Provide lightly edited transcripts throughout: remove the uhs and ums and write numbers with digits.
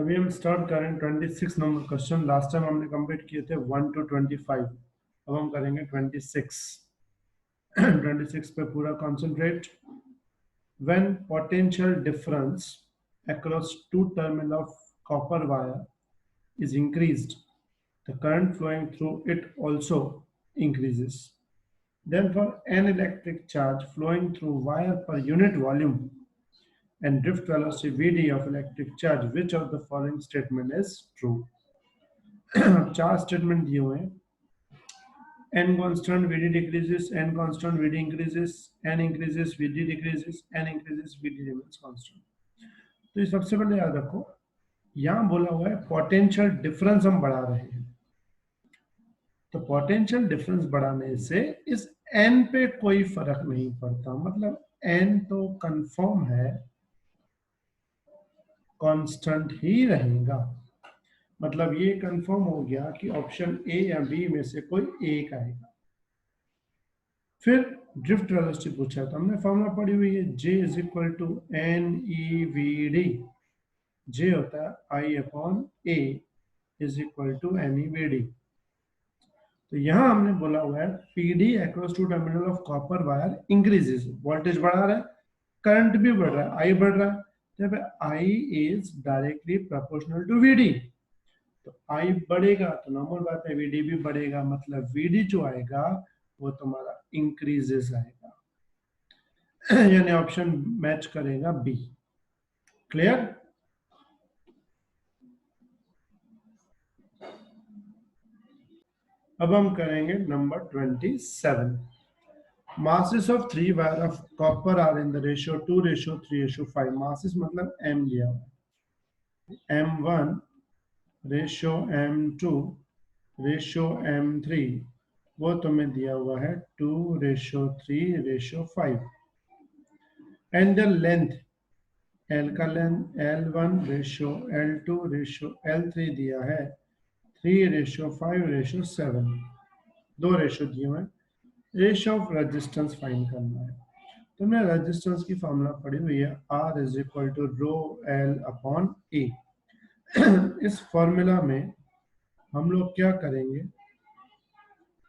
अभी हम स्टार्ट करें 26 नंबर क्वेश्चन। लास्ट टाइम हमने कंप्लीट किए थे 1 to 25। अब हम करेंगे 26। 26 पे पूरा concentrate. When potential difference across two terminals of copper wire is increased, the current flowing through it also increases. Then for an electric charge flowing through wire per unit volume and drift velocity Vd of electric charge, which of the following statement is true? चार statement दिए हुए हैं। n constant Vd decreases, n constant Vd increases, n increases Vd decreases, n increases Vd remains constant। तो ये सबसे पहले याद रखो, यहाँ बोला हुआ है पोटेंशियल डिफरेंस हम बढ़ा रहे हैं। तो पोटेंशियल डिफरेंस बढ़ाने से इस n पे कोई फर्क नहीं पड़ता, मतलब n तो कंफर्म है, कांस्टेंट ही रहेगा। मतलब ये कंफर्म हो गया कि ऑप्शन ए या बी में से कोई एक आएगा। फिर ड्रिफ्ट वेलोसिटी पूछा, तो हमने फॉर्मूला पढ़ी हुई है, J is equal to N E V D. J होता है I upon A is equal to N E V D. तो यहां हमने बोला हुआ है PD across two terminal of copper wire increases, voltage बढ़ा रहा है, करंट भी बढ़ रहा है, आई बढ़ रहा है, जब I is directly proportional to VD. तो आई बढ़ेगा तो नॉर्मल बात है वीडी भी बढ़ेगा, मतलब वीडी जो आएगा वो तुम्हारा इंक्रीजेस आएगा। यानी ऑप्शन मैच करेगा बी। क्लियर? अब हम करेंगे number 27। masses of three wire of copper are in the ratio 2:3:5। masses मतलब m लिया हुआ, m1 ratio m2 ratio m3, वो तुम्हें दिया हुआ है 2:3:5। एंड द लेंथ, l का length l1 ratio l2 ratio l3 दिया है 3:5:7, दो रेशियो दिए हुए हैं। रेशियो ऑफ रेजिस्टेंस फाइंड करना है। तो मैं रेजिस्टेंस की फॉर्मूला पढ़ी हुई है, R is equal to rho L upon A. इस फॉर्मूला में हम लोग क्या करेंगे,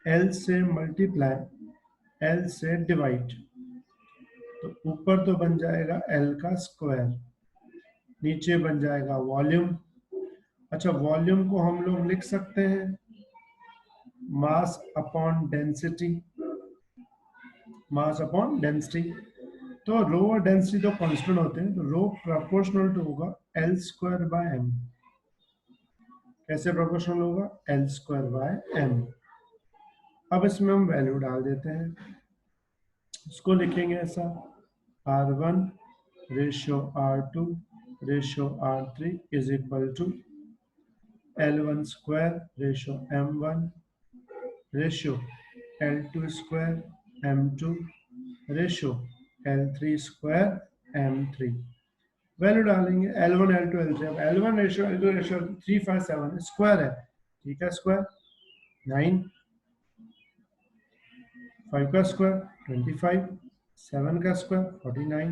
L से मल्टीप्लाई, L से डिवाइड, तो ऊपर तो बन जाएगा L का स्क्वायर, नीचे बन जाएगा वॉल्यूम। अच्छा, वॉल्यूम को हम लोग लिख सकते हैं mass upon density, mass upon density. तो रो और डेंसिटी तो कांस्टेंट होते हैं, तो रो प्रोपोर्शनल टू होगा एल स्क्वायर बाय एम। कैसे प्रोपोर्शनल होगा? L square by M. अब इसमें हम वैल्यू डाल देते हैं, इसको लिखेंगे ऐसा, R1 ratio R2 ratio R3 is equal to L1 square ratio M1 ratio L2 square M2 ratio L3 square M3। Value डालेंगे L1 L2 L3। अब L1 ratio L2 ratio 357 square है, ठीक है, स्क्वायर 9, 5 का स्क्वायर 25, 7 का square 49,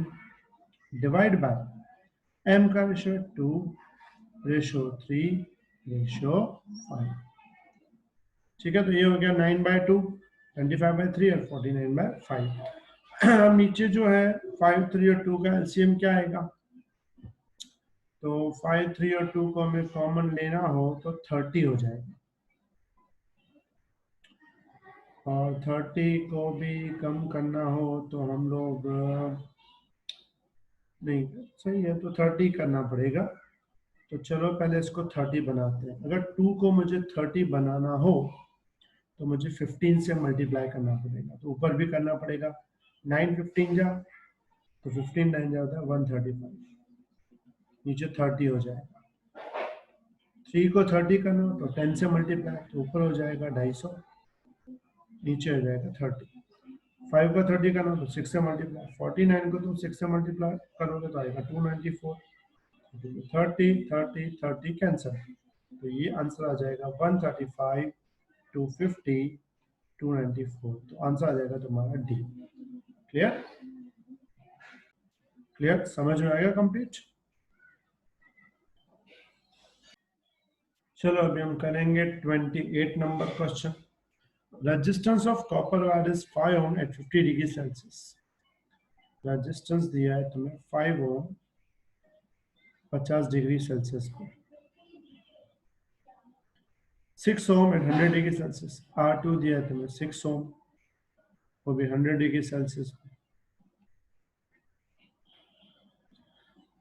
divide by M का ratio 2 ratio 3 ratio 5। ठीक है, तो ये हो गया 9/2, 25/3 और 49/5। अब नीचे जो है 5, 3 और 2 का एलसीएम क्या आएगा? तो 5, 3 और 2 को हमें कॉमन लेना हो तो 30 हो जाएगा, और 30 को भी कम करना हो तो हम लोग नहीं, सही है, तो 30 करना पड़ेगा। तो चलो पहले इसको 30 बनाते हैं। अगर 2 को मुझे 30 बनाना हो तो मुझे 15 से मल्टीप्लाई करना पड़ेगा, तो ऊपर भी करना पड़ेगा। 9 15 जा तो 15 9 जा होता है 135, नीचे 30 हो जाएगा। 3 को 30 करना हो तो 10 से मल्टीप्लाई, तो ऊपर हो जाएगा 250, नीचे हो जाएगा 30। 5 का 30 करना हो तो 6 से मल्टीप्लाई, 49 को तुम 6 से मल्टीप्लाई करोगे तो आएगा 294। 30 30 30 कैंसिल, तो ये आंसर आ जाएगा 135, 250, 294। तो आंसर आ जाएगा तुम्हारा डी। क्लियर? क्लियर? समझ में आएगा? कंप्लीट? चलो अभी हम करेंगे 28 number question. Resistance of copper wire is 5 ohm at 50 degree Celsius. Resistance दिया है तुम्हें 5 ओम 50 डिग्री सेल्सियस पर, 6 ओम एट 100 डिग्री सेल्सियस। R2 दिया है तुम्हें 6 ओम, वो भी 100 डिग्री सेल्सियस पर।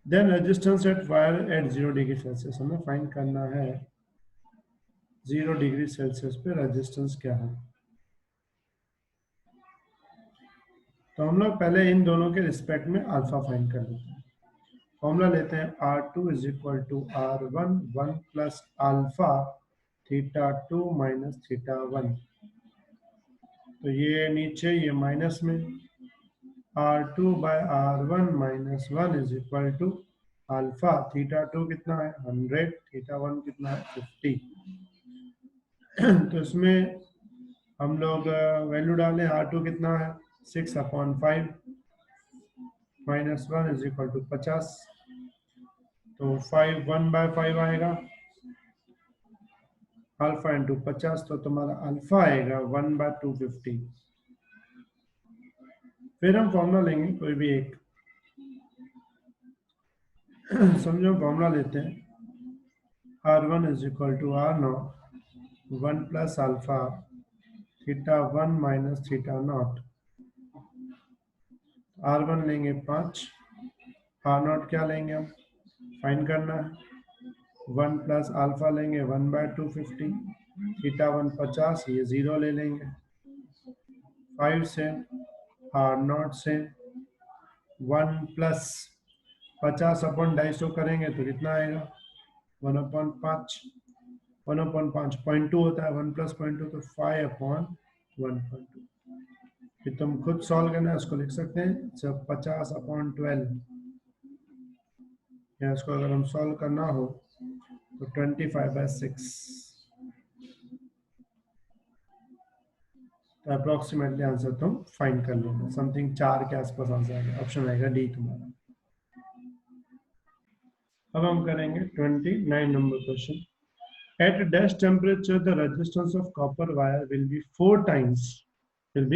Then resistance at wire at 0 degree Celsius, हमें फाइंड करना है 0 डिग्री सेल्सियस पे रेजिस्टेंस क्या है। तो हम लोग पहले इन दोनों के रिस्पेक्ट में अल्फा फाइंड कर लेते हैं। फॉर्मूला लेते हैं R2 is equal to R1 1 plus alpha theta 2 minus theta 1। तो ये नीचे ये माइनस में R2 by R1 minus 1 is equal to alpha theta 2 कितना है 100, थीटा 1 कितना है 50। तो इसमें हम लोग वैल्यू डालें। R2 कितना है 6/5 माइनस 1 इज इक्वल टू 50। तो 5 1/5 आएगा, अल्फा इंटू 50, तो तुम्हारा अल्फा आएगा 1/250। फिर हम फॉर्मूला लेंगे कोई भी एक। समझो फॉर्मूला लेते हैं R1 is equal to R0 1 plus alpha theta 1 minus theta naught. R1 लेंगे 5, R0 क्या लेंगे हम फाइंड करना है 1 प्लस अल्फा लेंगे 1/250, थीटा 1 50, ये 0 ले लेंगे। 5 से R0 से 1 प्लस 50/250 करेंगे तो कितना आएगा 1/5, 1/5 0.2 होता है, 1 प्लस 0.2 तो 5/1.2। फिर तुम खुद सॉल्व करना है, उसको लिख सकते हैं जब 50/12, या इसको अगर हम सॉल्व करना हो तो 25/6। तो अप्रोक्सीमेटली आंसर तुम फाइंड कर लेना, समथिंग 4 के आसपास आंसर आएगा। ऑप्शन आएगा डी तुम्हारा। अब हम करेंगे 29 number question. At dash temperature, the resistance of copper wire will be 4 times than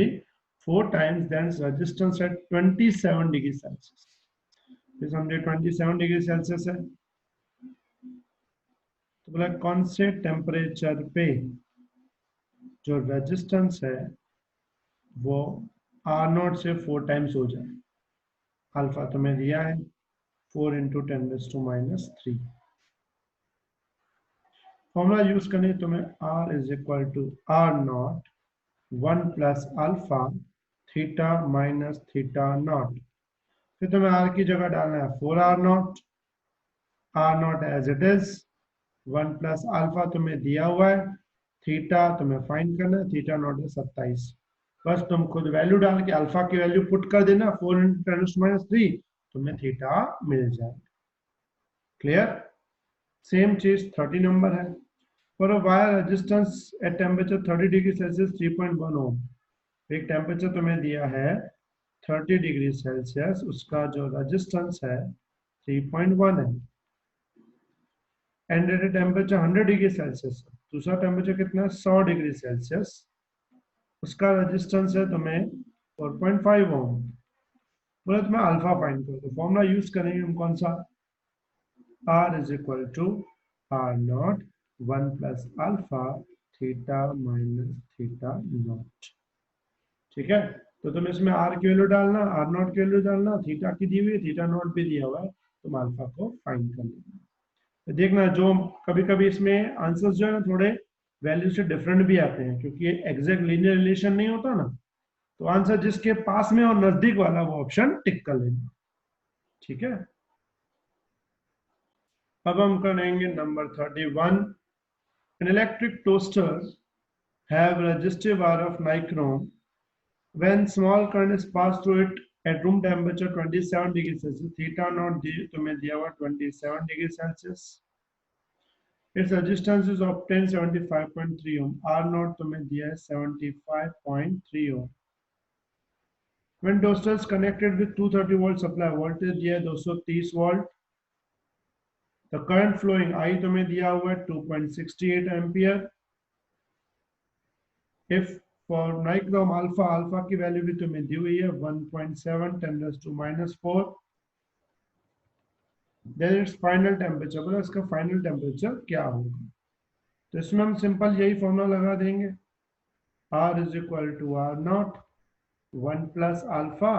its resistance at 27 degree Celsius. फिर समझे 27 डिग्री सेल्सियस है, तो बोला कौन से टेम्परेचर पे जो रेजिस्टेंस है वो R0 से 4 टाइम्स हो जाए। अल्फा तुम्हें दिया है 4 × 10⁻³ फॉर्मूला यूज करने तुम्हें R is equal to R0 1 plus alpha theta minus theta naught. फिर तुम्हें R की जगह डालना है 4R0, R0 as it is, 1 plus alpha तुम्हें दिया हुआ है, थीटा तुम्हें फाइंड करना है, थीटा नॉट है 27। बस तुम खुद वैल्यू डाल के अल्फा की वैल्यू पुट कर देना 4 × 10⁻³ तुम्हें थीटा मिल जाएगा। क्लियर। सेम चीज 30 नंबर है। For a wire resistance at temperature 30 degree Celsius 3.1 ओम। एक टेम्परेचर तुम्हें दिया है 30 डिग्री सेल्सियस, उसका जो रेजिस्टेंस है 3.1 है। And at temperature 100 degree Celsius, दूसरा टेम्परेचर कितना है 100 डिग्री सेल्सियस, उसका रेजिस्टेंस है तुम्हें 4.5 ओम। बोले तुम्हें अल्फा फाइंड करो, तो फॉर्मूला यूज करेंगे हम कौन सा, R is equal to R0 1 plus alpha theta minus theta naught. ठीक है, तो तुम इसमें R की वैल्यू डालना, R0 की वैल्यू डालना, थीटा की दी हुई है, थीटा नॉट भी दिया हुआ है, तुम अल्फा को फाइंड कर लेना। तो देखना जो कभी कभी इसमें आंसर्स जो है ना थोड़े वैल्यू से डिफरेंट भी आते हैं, क्योंकि एग्जैक्ट लीनियर रिलेशन नहीं होता ना, तो आंसर जिसके पास में और नजदीक वाला वो ऑप्शन टिक कर लेना। ठीक है, अब हम करेंगे number 31। An electric toaster have resistive wire of nichrome. When small current is passed through it at room temperature 27 degree Celsius, theta naught तुम्हें दिया हुआ 27 degree Celsius. Its resistance is obtained 75.3 ohm. R naught तुम्हें दिया है 75.3 ohm. When toaster is connected with 230 volt supply, voltage दिया है 230 volt. The current flowing आई तुम्हें दिया हुआ है 2.68 ampere. If for nichrome alpha, alpha की वैल्यू भी तुम्हें दी हुई है 1.7 10⁻⁴। देन इट्स फाइनल टेम्परेचर, बोला इसका फाइनल टेम्परेचर क्या होगा। तो इसमें हम सिंपल यही फॉर्मूला लगा देंगे, R is equal to R naught 1 plus alpha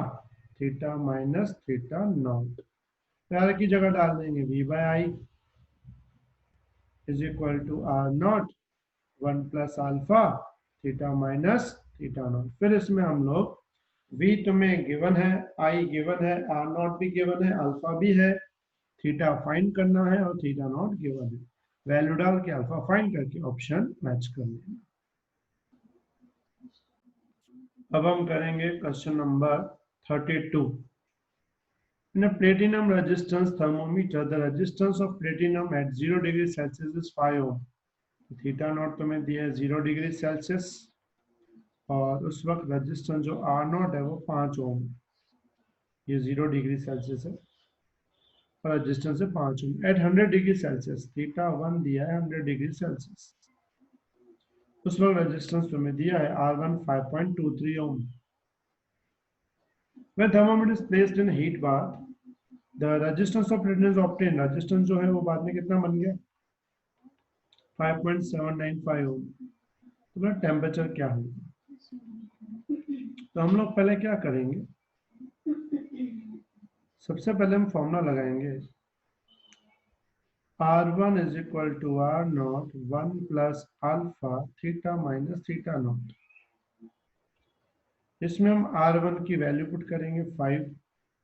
theta minus theta naught. R की जगह डाल देंगे V by I is equal to R naught 1 plus alpha theta minus theta naught. फिर इसमें हम लोग V तुम्हें गिवन है, I गिवन है, आर नॉट भी गिवन है, अल्फा भी है, थीटा फाइंड करना है और थीटा नॉट गिवन है। वैल्यू डाल के अल्फा फाइंड करके ऑप्शन मैच कर लेना। अब हम करेंगे question number 32। In a platinum resistance thermometer, the resistance of platinum at 0 degree Celsius is 5 ohm. Theta naught तुम्हें दिया है 0 डिग्री सेल्सियस और उस वक्त रेजिस्टेंस जो आर नॉट है वो 5 ओम। ये 0 डिग्री सेल्सियस है और रेजिस्टेंस है 5 ohm eight 100 degree Celsius. Theta 1 दिया है 100 डिग्री सेल्सियस। उस वक्त रेजिस्टेंस तुम्हें दिया है R1 5.23 ohm. When thermometer is placed in heat bath, the resistance of platinum is obtained. Resistance जो है वो बाद में कितना बन गया 5.795 ओम। तो टेम्परेचर क्या होगा। तो हम लोग पहले क्या करेंगे, सबसे पहले हम फॉर्मूला लगाएंगे R1 is equal to R naught 1 plus alpha theta minus theta naught. इसमें हम R1 की वैल्यू पुट करेंगे 5,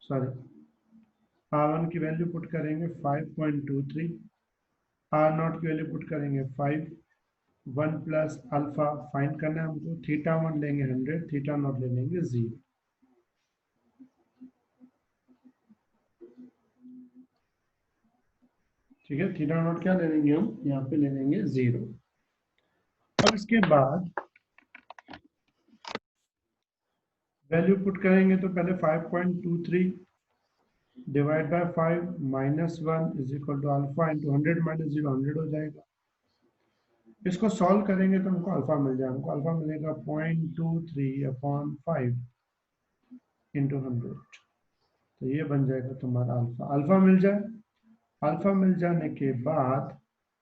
सॉरी R1 की वैल्यू पुट करेंगे 5.23, आर नॉट की वैल्यू पुट करेंगे 5, 1 प्लस अल्फा फाइंड करना है हमको, थीटा 1 लेंगे 100, थीटा नॉट ले लेंगे 0। ठीक है, थीटा नॉट क्या ले लेंगे हम यहाँ पे ले लेंगे 0। और इसके बाद वैल्यू पुट करेंगे तो पहले 5.23 divide by 5 minus 1 is equal to alpha into 100 minus 0 100 हो जाएगा। इसको सॉल्व करेंगे तो हमको अल्फा मिल जाएगा, हमको अल्फा मिलेगा 0.23 अपॉन 5 इंटू 100। तो ये बन जाएगा तुम्हारा अल्फा। अल्फा मिल जाए, अल्फा मिल जाने के बाद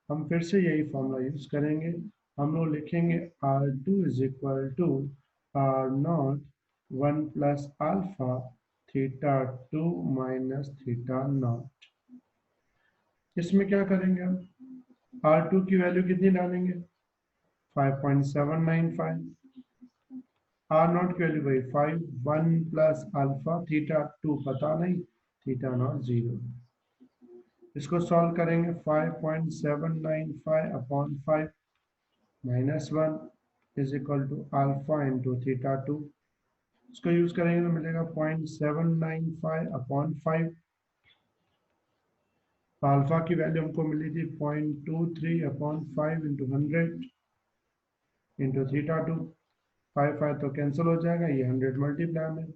हम फिर से यही फॉर्मूला यूज करेंगे। हम लोग लिखेंगे R2 is equal to R naught 1 plus alpha theta 2 minus theta naught. इसमें क्या करेंगे हम, R2 की वैल्यू कितनी डालेंगे 5.795, आर नॉट की वैल्यू भाई 5, 1 प्लस अल्फा थीटा 2 पता नहीं, थीटा नॉट 0। इसको सॉल्व करेंगे 5.795 upon 5 minus 1 is equal to alpha into theta 2। इसको यूज करेंगे तो मिलेगा 0.795 अपॉन 5। अल्फा की वैल्यू हमको मिली थी 0.23 अपॉन 5 इंटू 100 इंटू थीटा 2। 5 5 तो कैंसिल हो जाएगा, ये 100 मल्टीप्लाई में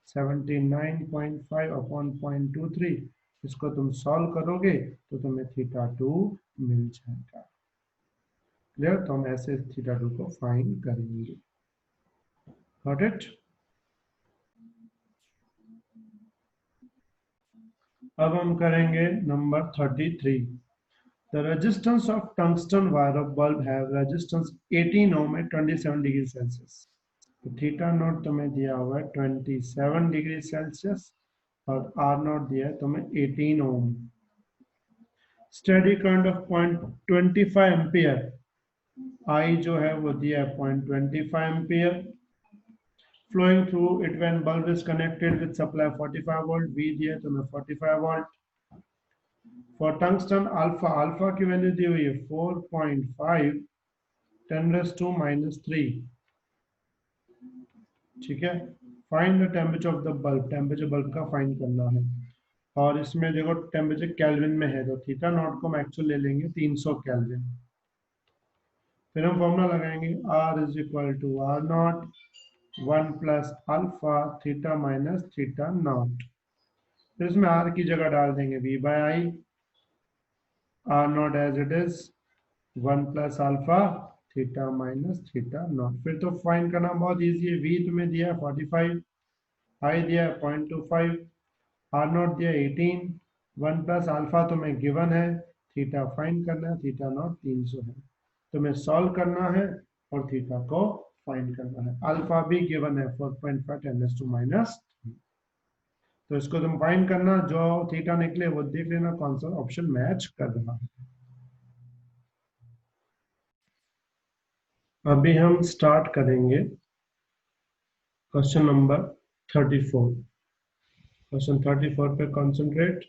79.5 अपॉन 0.23। इसको तुम सॉल्व करोगे तो तुम्हें थीटा 2 मिल जाएगा। क्लियर, तो हम ऐसे थीटा 2 को फाइंड करेंगे। Got it. अब हम करेंगे number 33। The resistance of tungsten wire of bulb have resistance 18 ohm at 27 degree Celsius. तो थीटा नॉट तुम्हें दिया हुआ है 27 डिग्री सेल्सियस और आर नॉट दिया है तुम्हें 18 ohm. Steady current of 0.25 ampere, I जो है वो दिया है 0.25 ampere flowing through it when bulb is connected with supply 45 volt, V दिया तो मैं 45 volt। For tungsten alpha, alpha की वैल्यू दी हुई है 4.5 10⁻⁻3। ठीक है, find the temperature of the bulb, temperature bulb का फाइंड करना है। और इसमें देखो टेम्परेचर केल्विन में है तो थीटा नॉट को हम एक्चुअल ले लेंगे 300 केल्विन। फिर हम फॉर्मूला लगाएंगे R is equal to R naught 1 plus alpha theta minus theta naught. फिर इसमें R की जगह डाल देंगे V by I R naught as it is 1 plus alpha theta minus theta naught. फिर तो फाइंड करना बहुत इजी है। वी तुम्हें दिया है 45, आई दिया है 0.25, आर नॉट दिया 18, 1 प्लस अल्फा तुम्हें गिवन है, थीटा फाइंड करना है, थीटा नॉट 300 है, तुम्हें सॉल्व करना है और थीटा को फाइंड करना है। अल्फा भी गिवन है 4.5 10⁻⁻⁻, तो इसको तुम फाइंड करना, जो थीटा निकले वो देख लेना कौन सा ऑप्शन मैच कर रहा है। अभी हम स्टार्ट करेंगे क्वेश्चन नंबर 34। क्वेश्चन 34 पे concentrate.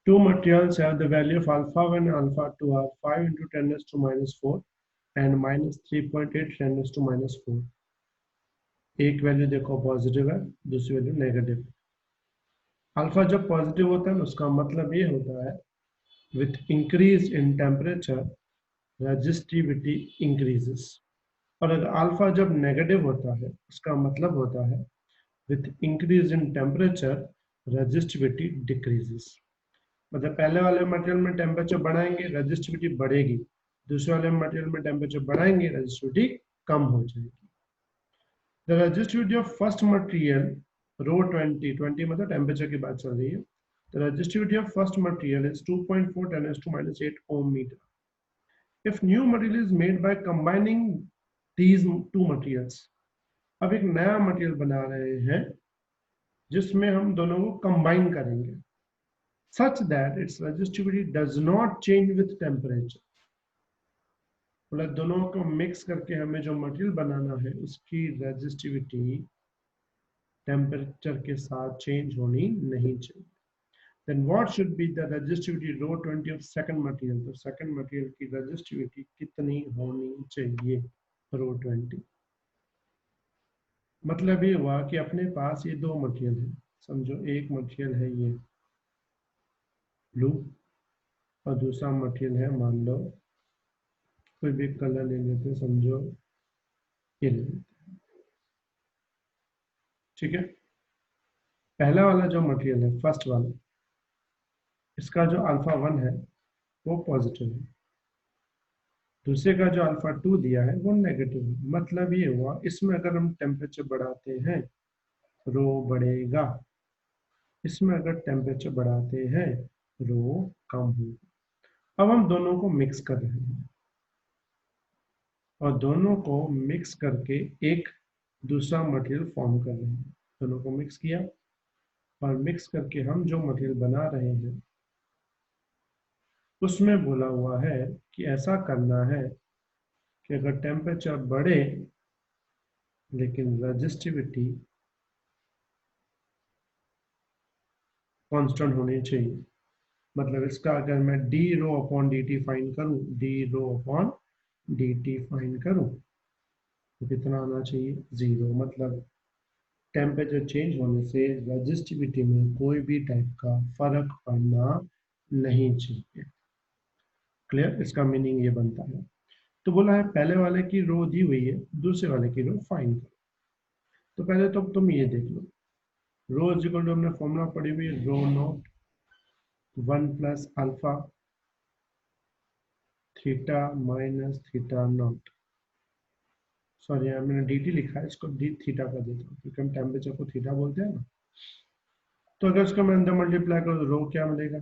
Two materials have the value of alpha 1 and alpha 2 are 5 into 10⁻⁻⁴ and minus 3.8 10⁻⁻⁴। एक वैल्यू देखो पॉजिटिव है, दूसरी वैल्यू नेगेटिव। अल्फा जब पॉजिटिव होता है उसका मतलब ये होता है with increase in temperature resistivity increases, और अगर अल्फा जब नेगेटिव होता है उसका मतलब होता है with increase in temperature resistivity decreases. मतलब पहले वाले मटेरियल में टेम्परेचर बढ़ाएंगे रेजिस्टिविटी बढ़ेगी, दूसरे वाले मटेरियल में टेम्परेचर बढ़ाएंगे रेजिस्टिविटी कम हो जाएगी। The resistivity of first material rho 20 मतलब टेम्परेचर की बात चल रही है। The resistivity of first material is 2.4 10⁻⁻⁸ ohm metre. If new material is made by combining these two materials, अब एक नया मटेरियल बना रहे हैं जिसमें हम दोनों को कंबाइन करेंगे, such that its resistivity does not change with temperature, मतलब दोनों को मिक्स करके हमें जो मटेरियल बनाना है उसकी रेजिस्टिविटी टेम्परेचर के साथ चेंज होनी नहीं चाहिए। Then what should be the resistivity rho 20 of second material? तो second material की resistivity कितनी होनी चाहिए? rho 20। मतलब ये हुआ कि अपने पास ये दो मटेरियल है, समझो एक मटेरियल है ये ब्लू और दूसरा मटेरियल है मान लो कोई भी कलर ले लेते हैं, समझो ये ले लेते हैं, ठीक है। पहला वाला जो मटेरियल है फर्स्ट वाला, इसका जो अल्फा 1 है वो पॉजिटिव है, दूसरे का जो अल्फा 2 दिया है वो नेगेटिव है। मतलब ये हुआ इसमें अगर हम टेम्परेचर बढ़ाते हैं रो बढ़ेगा, इसमें अगर टेम्परेचर बढ़ाते हैं रो कम होगा। अब हम दोनों को मिक्स कर रहे हैं और दोनों को मिक्स करके एक दूसरा मटेरियल फॉर्म कर रहे हैं। दोनों को मिक्स किया और मिक्स करके हम जो मटेरियल बना रहे हैं उसमें बोला हुआ है कि ऐसा करना है कि अगर टेम्परेचर बढ़े लेकिन रेजिस्टिविटी कांस्टेंट होनी चाहिए। मतलब इसका अगर मैं D rho upon D T find करूं, D rho upon D T find करूं तो कितना आना चाहिए? 0। मतलब टेम्परेचर चेंज होने से रेजिस्टिविटी में कोई भी टाइप का फर्क पड़ना नहीं चाहिए। क्लियर? इसका मीनिंग ये बनता है। तो बोला है पहले वाले की रो दी हुई है, दूसरे वाले की रो फाइंड करो। तो पहले तो तुम ये देख लो, रो इज इक्वल टू हमने फॉर्मूला पढ़ी हुई है rho naught 1 plus alpha theta minus theta naught. Sorry यार मैंने डी टी लिखा है, इसको डी थीटा कर देता हूँ क्योंकि हम टेम्परेचर को थीटा बोलते हैं ना। तो अगर इसको मैं अंदर मल्टीप्लाई करूँ तो रो क्या मिलेगा?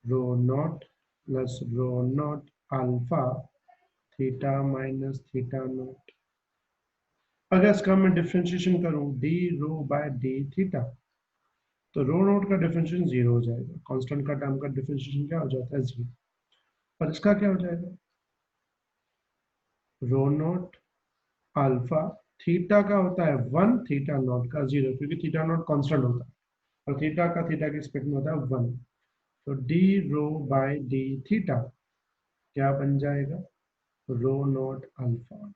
Rho naught plus rho naught alpha theta minus theta naught. अगर इसका मैं डिफ्रेंशिएशन करूँ D rho by D theta तो रो नॉट का डिफरेंशिएशन 0 हो जाएगा, कांस्टेंट का टर्म का डिफरेंशिएशन क्या हो जाता है? 0। और इसका क्या हो जाएगा? रो नॉट अल्फा थीटा का होता है 1, थीटा नॉट का 0, क्योंकि थीटा नॉट कांस्टेंट होता है और थीटा का थीटा के रिस्पेक्ट में होता है 1। तो D rho by D theta क्या बन जाएगा? Rho naught alpha.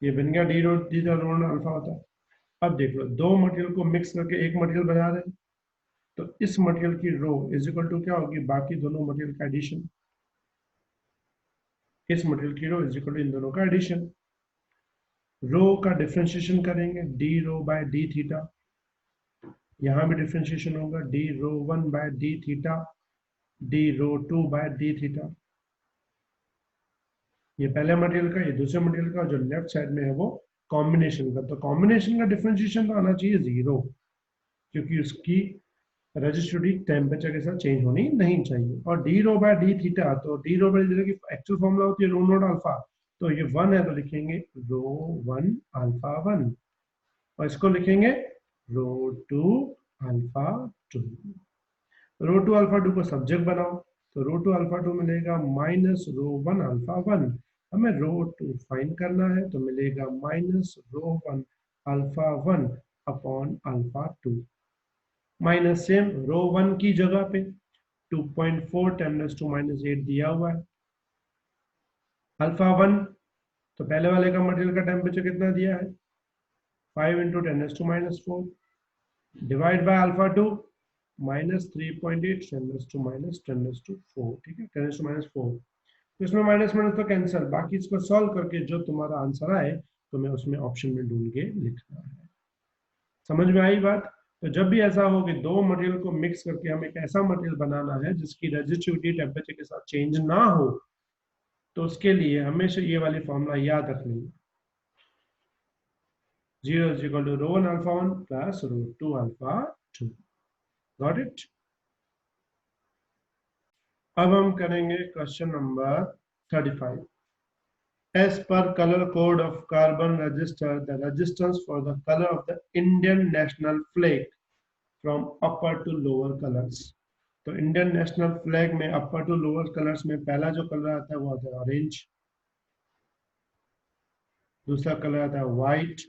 ये बन गया D rho theta, rho naught alpha होता है। अब देख लो दो मटेरियल को मिक्स करके एक मटेरियल बना रहे हैं, तो इस मटेरियल की रो इज इक्वल टू क्या होगी? बाकी दोनों मटेरियल का एडिशन। इस मटेरियल की रो इज इक्वल टू इन दोनों का एडिशन। रो का डिफरेंशिएशन करेंगे D rho by D theta, यहाँ भी डिफरेंशिएशन होगा D rho 1 by D theta, D rho two by D theta. ये पहले मटेरियल का, ये दूसरे मटेरियल का, जो लेफ्ट साइड में है वो कॉम्बिनेशन का। तो कॉम्बिनेशन का डिफरेंशिएशन तो आना चाहिए 0, क्योंकि उसकी रजिस्ट्रिटी टेम्परेचर के साथ चेंज होनी नहीं चाहिए। और D rho by D theta, तो डी रो बाय डी की एक्चुअल फॉर्मूला होती है रो नॉट अल्फा, तो ये 1 है तो लिखेंगे रो 1 अल्फा 1, और इसको लिखेंगे रो 2 अल्फा 2। रो 2 अल्फा 2 को सब्जेक्ट बनाओ, तो रो 2 अल्फा 2 मिलेगा माइनस रो 1 अल्फा 1। हमें रो 2 फाइंड करना है, तो मिलेगा minus rho 1 alpha 1 upon alpha 2। Minus same rho 1 की जगह पे 2.4 10⁻⁸ दिया हुआ है। अल्फा 1, तो पहले वाले का मटेरियल का टेम्परेचर कितना दिया है 5 into 10⁻⁴, divide by alpha 2 minus 3.8 10⁻⁴, ठीक है 10⁻⁴। तो इसमें माइनस माइनस तो कैंसिल, बाकी इसको सॉल्व करके जो तुम्हारा आंसर आए तो मैं उसमें ऑप्शन में ढूंढ के लिखना है। समझ में आई बात? तो जब भी ऐसा हो कि दो मटेरियल को मिक्स करके हमें एक ऐसा मटेरियल बनाना है जिसकी रेजिस्टिविटी टेम्परेचर के साथ चेंज ना हो, तो उसके लिए हमेशा ये वाली फॉर्मूला याद रखनी है, 0 is equal to rho 1 alpha 1 plus rho 2 alpha 2। Got it? अब हम करेंगे question number 35। As per color code of carbon register, the resistance for the color of the Indian national flag from upper to lower colors। तो Indian national flag में upper two lower colours में पहला जो colour आता है वो आता है ऑरेंज, दूसरा कलर आता है व्हाइट,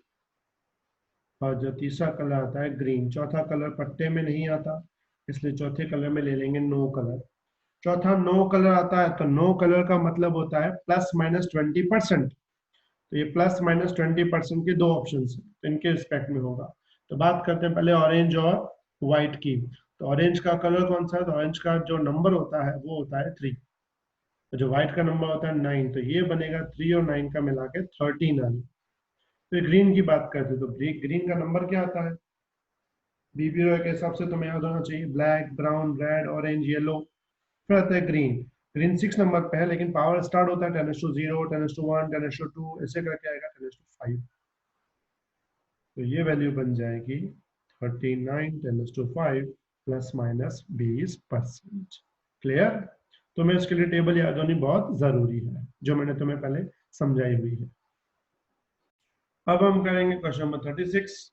और जो तीसरा कलर आता है ग्रीन। चौथा कलर पट्टे में नहीं आता, इसलिए चौथे कलर में ले लेंगे नो कलर। चौथा नो कलर आता है, तो नो कलर का मतलब होता है प्लस माइनस 20%। तो ये प्लस माइनस 20% के दो ऑप्शन है, तो इनके रिस्पेक्ट में होगा। तो बात करते हैं पहले ऑरेंज और व्हाइट की। तो ऑरेंज का कलर कौन सा है? तो ऑरेंज का जो नंबर होता है वो होता है 3, तो जो व्हाइट का नंबर होता है 9, तो ये बनेगा 3 और 9 का मिला के 13 आने। फिर ग्रीन की बात करते हैं, तो ग्रीन का नंबर क्या आता है बीबीओ के हिसाब से तुम्हें याद होना चाहिए, black, brown, red, orange, yellow. फिर आता है ग्रीन। ग्रीन 6 नंबर पे है, लेकिन पावर स्टार्ट होता है 10:0, 10:1, 10:2, ऐसे करके आएगा 10:5। तो ये वैल्यू बन जाएगी 39 10:5 प्लस माइनस 20%। क्लियर? तो मैं इसके लिए टेबल याद होनी बहुत जरूरी है, जो मैंने तुम्हें पहले समझाई हुई है। अब हम करेंगे question number 36।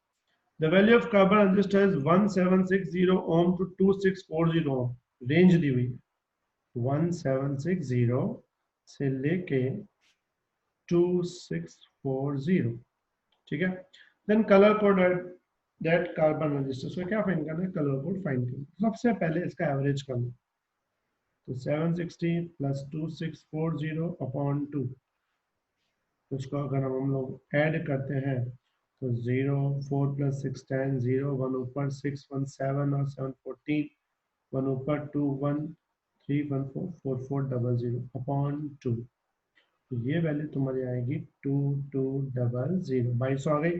The value of carbon resistor is 1760 ohm to 2640 ohm. Range दी हुई है 1760 से लेके 2640, ठीक है। Then colour code that carbon resistor, so क्या फाइंड करना है? कलर कोड फाइंड करना है। सबसे पहले इसका एवरेज करना, तो 760 प्लस 2640 अपॉन 2, उसको अगर हम लोग ऐड करते हैं तो 0 4 प्लस 6 10 0 1 ऊपर 6 1 7 और 7 14 1 ऊपर 2 1 3 1 4 4 4 00 अपॉन 2। तो ये वैल्यू तुम्हारी आएगी 2 2 0 0, 2200 आ गई।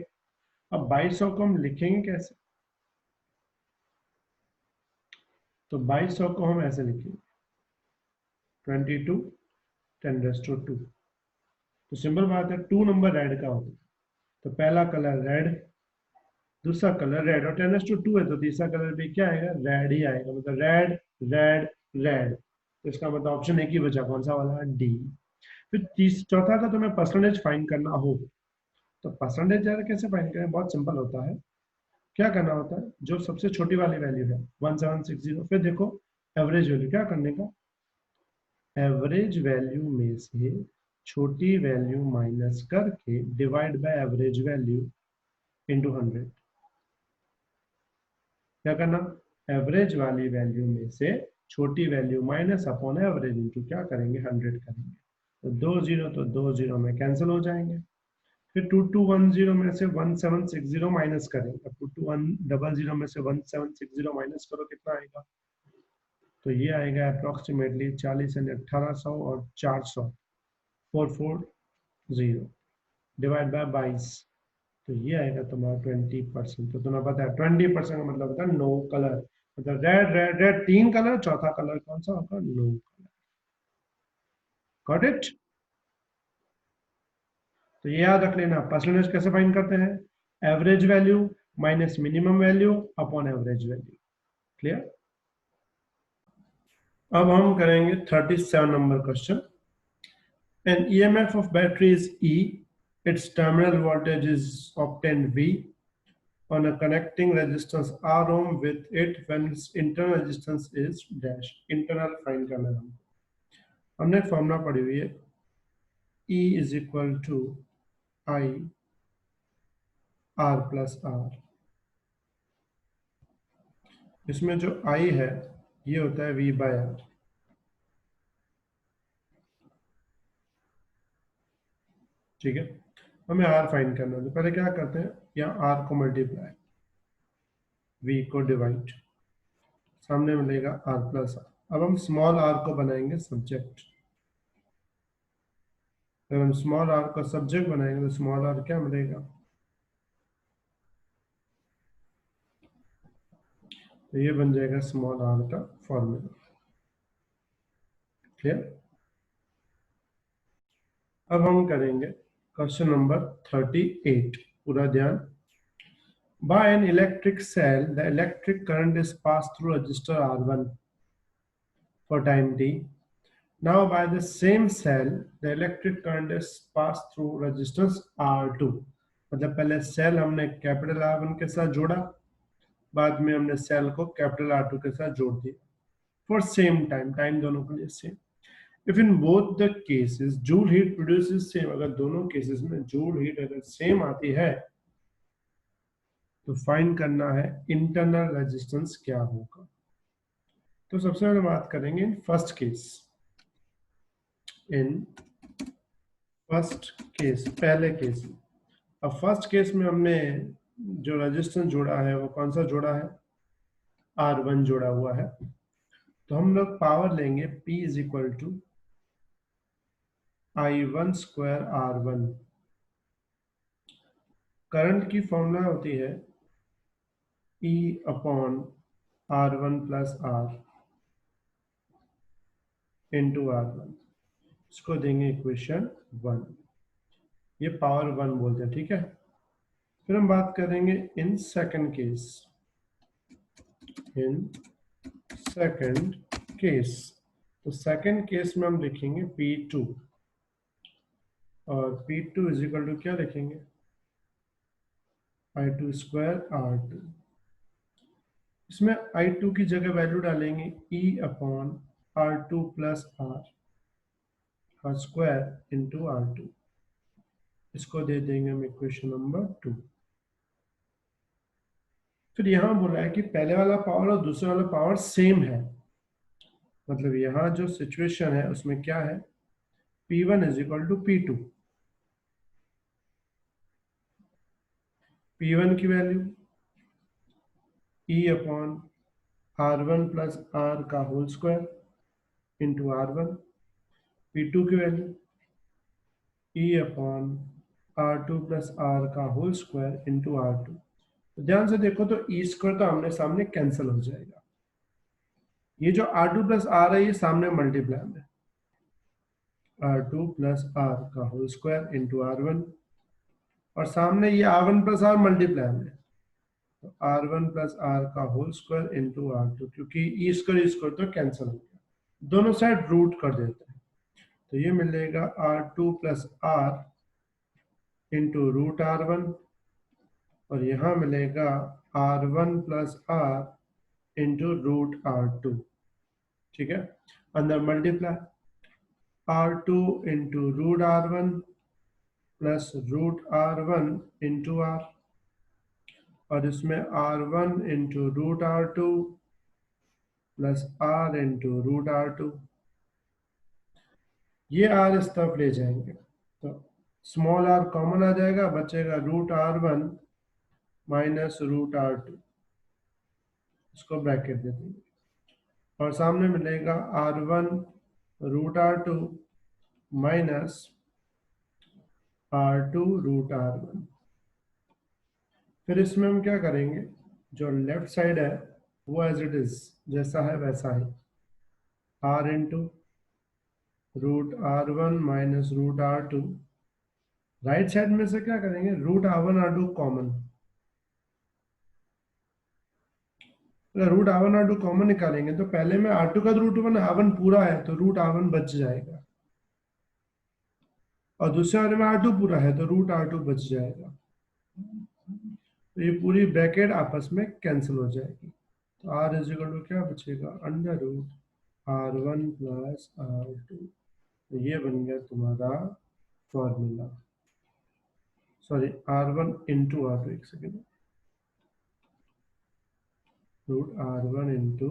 अब 2200 को हम लिखेंगे कैसे? तो 2200 को हम ऐसे लिखेंगे 22 10⁻²। तो सिंपल बात है, 2 नंबर रेड का होता है, तो पहला कलर रेड, दूसरा कलर रेड, और 10⁻² है तो तीसरा कलर भी क्या आएगा? रेड ही आएगा। मतलब रेड रेड रेड, तो इसका मतलब ऑप्शन एक ही बचा, कौन सा वाला? डी। फिर चौथा का तुम्हें परसेंटेज फाइंड करना हो, तो परसेंटेज यार कैसे फाइंड करें? बहुत सिंपल होता है। क्या करना होता है, जो सबसे छोटी वाली वैल्यू है 1760, फिर देखो एवरेज वैल्यू क्या करने का, एवरेज वैल्यू में से छोटी वैल्यू माइनस करके divide by average value into 100। क्या करना, एवरेज वाली वैल्यू में से छोटी value minus upon average into क्या करेंगे? 100 करेंगे। तो 20 तो 20 में कैंसिल हो जाएंगे। फिर 2210 में से 1760 माइनस करेंगे। 2210 में से 1760 माइनस करो, कितना आएगा? तो ये आएगा अप्रोक्सीमेटली 40 यानी 1800 और 400 440 डिवाइड बाय 22, तो ये आएगा तुम्हारा 20%। तो तुम्हें पता है 20% का मतलब होता है नो कलर। मतलब रेड रेड रेड 3 कलर, चौथा कलर कौन सा होगा? No colour. Got it? तो ये याद रख लेना, परसेंटेज कैसे फाइंड करते हैं? Average value minus minimum value upon average value. Clear? अब हम करेंगे 37 number question. An EMF of battery is E. Its terminal voltage is obtained V on a connecting resistance R ohm with it when its internal resistance is dash. Internal find करना है हमने formula पढ़ी हुई है, E is equal to I R plus R। इसमें जो I है ये होता है V by R। ठीक है, हमें R फाइंड करना है। तो पहले क्या करते हैं, यहाँ R को मल्टीप्लाई, V को डिवाइड, सामने मिलेगा R प्लस R। अब हम स्मॉल r को बनाएंगे सब्जेक्ट। अगर हम स्मॉल r को सब्जेक्ट बनाएंगे तो स्मॉल r क्या मिलेगा? तो ये बन जाएगा स्मॉल r का फॉर्मूला। क्लियर? अब हम करेंगे क्वेश्चन नंबर 38। पूरा ध्यान। By an electric cell, the electric current is passed through resistor R1 for time t. Now by the same cell, the electric current is passed through resistance R2। मतलब पहले cell हमने capital R1 के साथ जोड़ा, बाद में हमने cell को कैपिटल R2 के साथ जोड़ दिया फॉर सेम टाइम, टाइम दोनों के लिए same. If in both the cases joule heat produces same, अगर दोनों केसेस में जूल हीट अगर सेम आती है तो फाइंड करना है इंटरनल रेजिस्टेंस क्या होगा। तो सबसे पहले बात करेंगे in first case. In first case, पहले केस। अब फर्स्ट केस में हमने जो रेजिस्टेंस जोड़ा है वो कौन सा जोड़ा है? R1 जोड़ा हुआ है। तो हम लोग पावर लेंगे P is equal to I1 square R1। Current की फॉर्मूला होती है E upon R1 plus R into R1। इसको देंगे इक्वेशन 1, ये पावर 1 बोलते हैं। ठीक है, फिर हम बात करेंगे in second case. In second case, तो सेकंड केस में हम लिखेंगे P2, और P2 इज इक्वल टू क्या लिखेंगे? I2 square R2। इसमें I2 की जगह वैल्यू डालेंगे E upon R2 plus R का स्क्वायर इंटू R2। इसको दे देंगे हम इक्वेशन नंबर 2। फिर यहां बोला है कि पहले वाला पावर और दूसरे वाला पावर सेम है, मतलब यहां जो सिचुएशन है उसमें क्या है? P1 is equal to P2। P1 की value E upon R1 plus R का whole square into R1। P2 की value E upon R2 plus R का होल स्क्वायर इंटू R2। तो ध्यान से देखो तो E स्क्वायर तो आमने सामने कैंसिल हो जाएगा। ये जो R2 प्लस R है ये सामने मल्टीप्लाई में R2 प्लस R का होल स्क्वायर इंटू R1, और सामने ये R1 प्लस R मल्टीप्लाई में तो R1 प्लस R का होल स्क्वायर इंटू R2, क्योंकि ई स्क्वायर तो कैंसिल हो गया, दोनों साइड रूट कर देते हैं। तो ये मिलेगा R2 plus R into root R1, और यहाँ मिलेगा R1 plus R into root R2। ठीक है, अंदर multiply R2 into root R1 plus root R1 into R, और इसमें R1 into root R2 plus R into root R2। ये R इस तरफ ले जाएंगे तो स्मॉल r कॉमन आ जाएगा, बचेगा root R1 minus root R2। इसको ब्रैकेट दे देंगे, और सामने मिलेगा R1 root R2 minus R2 root R1। फिर इसमें हम क्या करेंगे, जो लेफ्ट साइड है वो एज इट इज जैसा है वैसा ही, r into √r1 minus √r2। Right side में से क्या करेंगे, √r1 r2 कॉमन, अगर √r1 r2 कॉमन निकालेंगे तो पहले में r2 का √1 r1 पूरा है तो √r1 बच जाएगा, और दूसरे वाले में r2 पूरा है तो √r2 बच जाएगा। तो ये पूरी ब्रैकेट आपस में कैंसिल हो जाएगी, तो r इज इक्वल टू क्या बचेगा, √r1 प्लस r2। तो ये बन गया तुम्हारा formula, sorry r1 into r2, एक second, √r1 into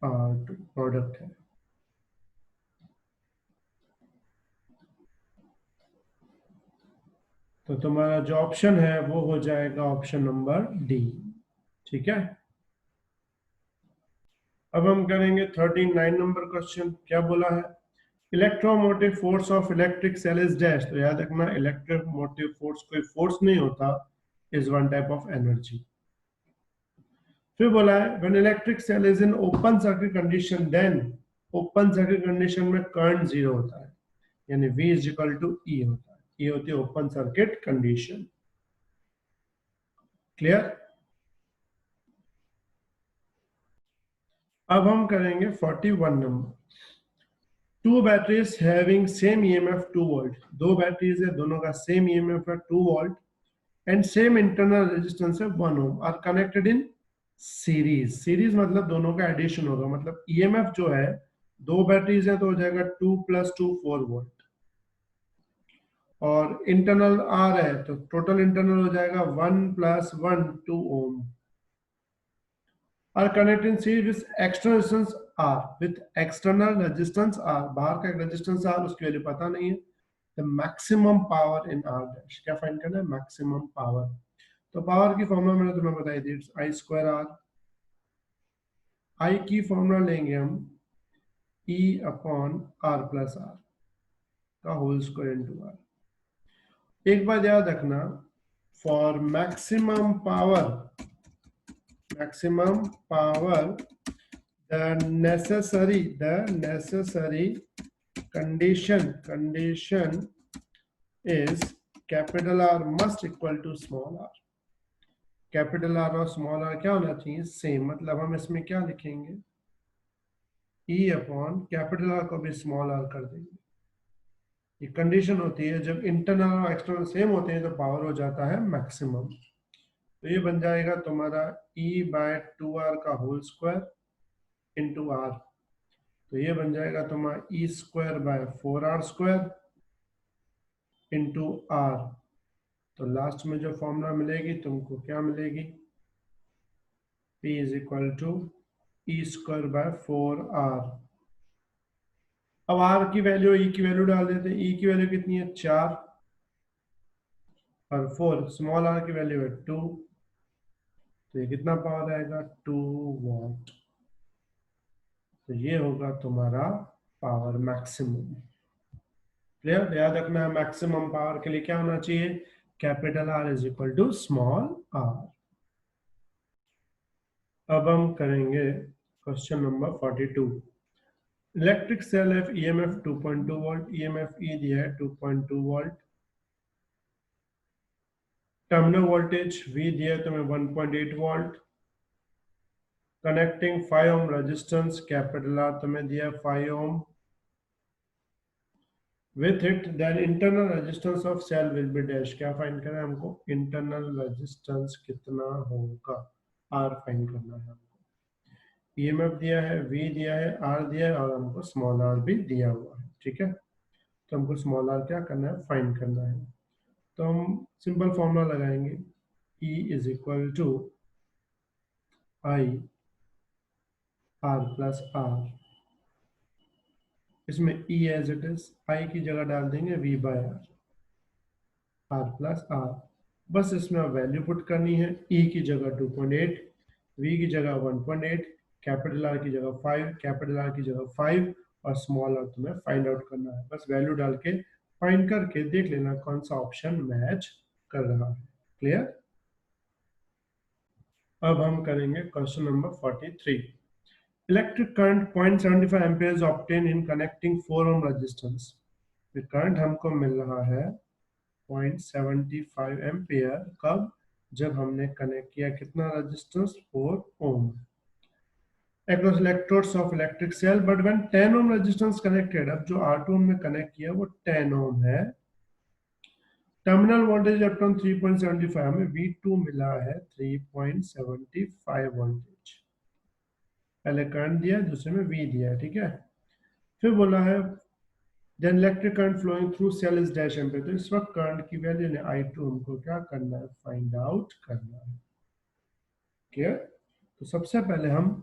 r2 product है। तो तुम्हारा जो ऑप्शन है वो हो जाएगा ऑप्शन नंबर डी, ठीक है। अब हम करेंगे 39 नंबर क्वेश्चन। क्या बोला है, electromotive force of electric cell is dash. तो याद रखना इलेक्ट्रोमोटिव फोर्स कोई फोर्स नहीं होता, is one type of energy. फिर बोला है when electric cell is in open circuit condition then, open circuit condition में करंट जीरो होता है, यानी V is equal to E होता है, ये होती है ओपन सर्किट कंडीशन। क्लियर। अब हम करेंगे 41 नंबर। Two batteries having same EMF 2 volt, दो बैटरीज है दोनों का सेम ईएमएफ है 2 volt and same internal resistance है 1 ohm are connected in series. Series मतलब दोनों का एडिशन होगा, मतलब ईएमएफ जो है दो बैटरीज है तो हो जाएगा 2 + 2 4 वोल्ट, और इंटरनल आर है तो टोटल इंटरनल हो जाएगा 1 + 1 2 ओम are connected in series with external resistance R, with external resistance R, बाहर का एक रेजिस्टेंस R उसकी वैल्यू पता नहीं है। The maximum power in R dash, क्या फाइंड करना है, मैक्सिमम पावर। तो पावर की फॉर्मूला मैंने तुम्हें बताई थी, I²R। I की फॉर्मूला लेंगे हम E/R + R का होल स्क्वायर इंटू R। एक बात याद रखना, for maximum power the necessary condition is capital R must equal to small r। Capital R और स्मॉल r क्या होना चाहिए, सेम। मतलब हम इसमें क्या लिखेंगे, E/कैपिटल R को भी स्मॉल r कर देंगे। ये कंडीशन होती है जब इंटरनल और एक्सटर्नल सेम होते हैं तो पावर हो जाता है मैक्सिमम। तो ये बन जाएगा तुम्हारा E/2R का होल स्क्वायर इंटू R। तो ये बन जाएगा तुम्हारा E²/4R² इंटू R। तो लास्ट में जो फॉर्मूला मिलेगी तुमको क्या मिलेगी, P is equal to E²/4R। अब R की वैल्यू E की वैल्यू डाल देते हैं। E की वैल्यू कितनी है 4 और 4, स्मॉल r की वैल्यू है 2, तो ये कितना पावर आएगा 2 वॉट। तो ये होगा तुम्हारा पावर मैक्सिमम। क्लियर। याद रखना है मैक्सिमम पावर के लिए क्या होना चाहिए, capital R is equal to small r। अब हम करेंगे क्वेश्चन नंबर 42। इलेक्ट्रिक सेल है ईएमएफ 2.2 वोल्ट, ईएमएफ E दिया है 2.2 वोल्ट, टर्मिनल वोल्टेज V दिया है तुम्हें 1.8 volt, connecting 5 ohm resistance capital R तुम्हें दिया 5 ओम, with it then internal resistance of cell will be dash। क्या फाइंड करना है हमको, इंटरनल रेजिस्टेंस कितना होगा, R फाइंड करना है हमको। ईएमएफ दिया है, V दिया है, R दिया है और हमको स्मॉल r भी दिया हुआ है, ठीक है। तो हमको स्मॉल r क्या करना है, फाइंड करना है। तो हम सिंपल फॉर्मूला लगाएंगे, E is equal to I R + R। इसमें E as it is, I की जगह डाल देंगे V/R, R + R। बस इसमें वैल्यू पुट करनी है, E की जगह 2.8, V की जगह 1.8, कैपिटल R की जगह 5, कैपिटल R की जगह 5 और स्मॉल r तुम्हें फाइंड आउट करना है। बस वैल्यू डाल के फाइंड करके देख लेना कौन सा ऑप्शन मैच कर रहा है। क्लियर। अब हम करेंगे question number 43. Electric current 0.75 ampere obtain in connecting 4 ohm resistance. Current हमको मिल रहा है 0.75 एम्पियर. कब? जब हमने कनेक्ट किया कितना resistance? 4 ohm. across electrodes of electric cell, but when 10 ohm resistance connected, अब जो R2 हमने कनेक्ट किया वो 10 ohm है. टर्मिनल वोल्टेज अपॉन 3.75 हमें V2 मिला है 3.75 वोल्टेज. पहले करंट दिया, दूसरे में V दिया है, ठीक है. फिर बोला है then electric current flowing through cell is dash ampere. तो इस वक्त करंट की वैल्यू ने I2 हमको क्या करना है? फाइंड आउट करना है. क्लियर? तो सबसे पहले हम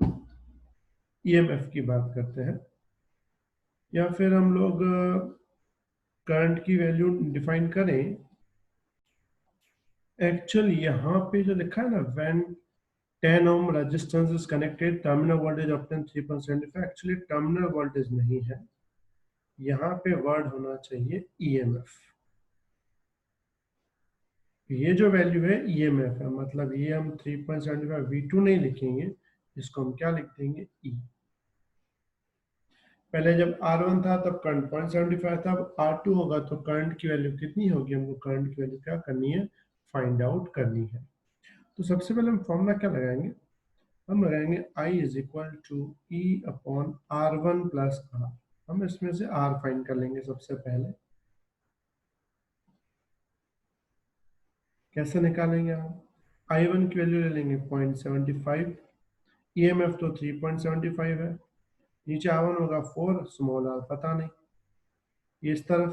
EMF की बात करते हैं, या फिर हम लोग करंट की वैल्यू डिफाइन करें. एक्चुअली यहाँ पे जो लिखा है ना, when 10 ohm resistance is connected, terminal voltage obtained 3.75. Actually terminal voltage नहीं है, यहाँ पे वर्ड होना चाहिए EMF. ये जो वैल्यू है EMF है, मतलब ये हम 3.75 V2 नहीं लिखेंगे, इसको हम क्या लिख देंगे? E. पहले जब R1 था तब करंट 0.75 था, अब R2 होगा तो करंट की वैल्यू कितनी होगी? हमको करंट की वैल्यू क्या करनी है? फाइंड आउट करनी है. तो सबसे पहले हम फॉर्मूला क्या लगाएंगे? हम लगाएंगे I is equal to E upon R1 plus R. हम इसमें से R फाइंड कर लेंगे सबसे पहले. कैसे निकालेंगे? हम I1 की वैल्यू ले लेंगे 0.75, EMF तो 3.75 है, नीचे R1 होगा 4, स्मॉल r पता नहीं. इस तरफ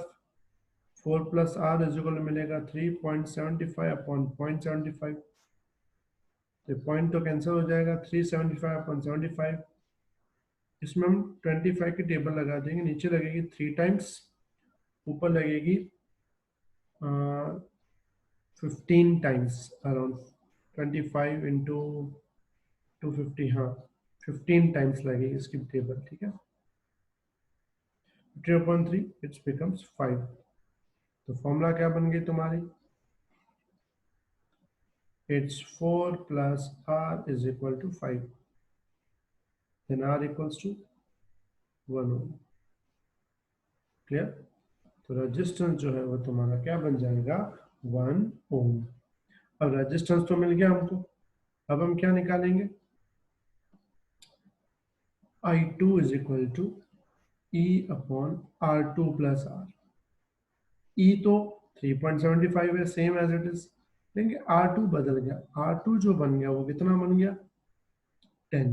4 प्लस R इज इक्वल मिलेगा 3.75 अपॉन 0.75. तो पॉइंट तो कैंसिल हो जाएगा, 375 अपॉन 75. इसमें हम 25 की टेबल लगा देंगे. नीचे लगेगी 3 टाइम्स, ऊपर लगेगी 15 टाइम्स, अराउंड 25 इंटू 250. हाँ, 15 टाइम्स लगेगी इसकी टेबल, ठीक है. 3/3 इट्स बिकम्स 5. तो फॉर्मूला क्या बन गई तुम्हारी? It's 4 plus R is equal to 5. Then R equals to 1 ohm. Clear? तो रेजिस्टेंस जो है वो तुम्हारा क्या बन जाएगा? 1 ओम. अब रेजिस्टेंस तो मिल गया हमको, अब हम क्या निकालेंगे? I2 is equal to E upon R2 plus R. E तो 3.75 है, सेम एज इट इज, लेकिन R2 बदल गया. R2 जो बन गया वो कितना बन गया? 10.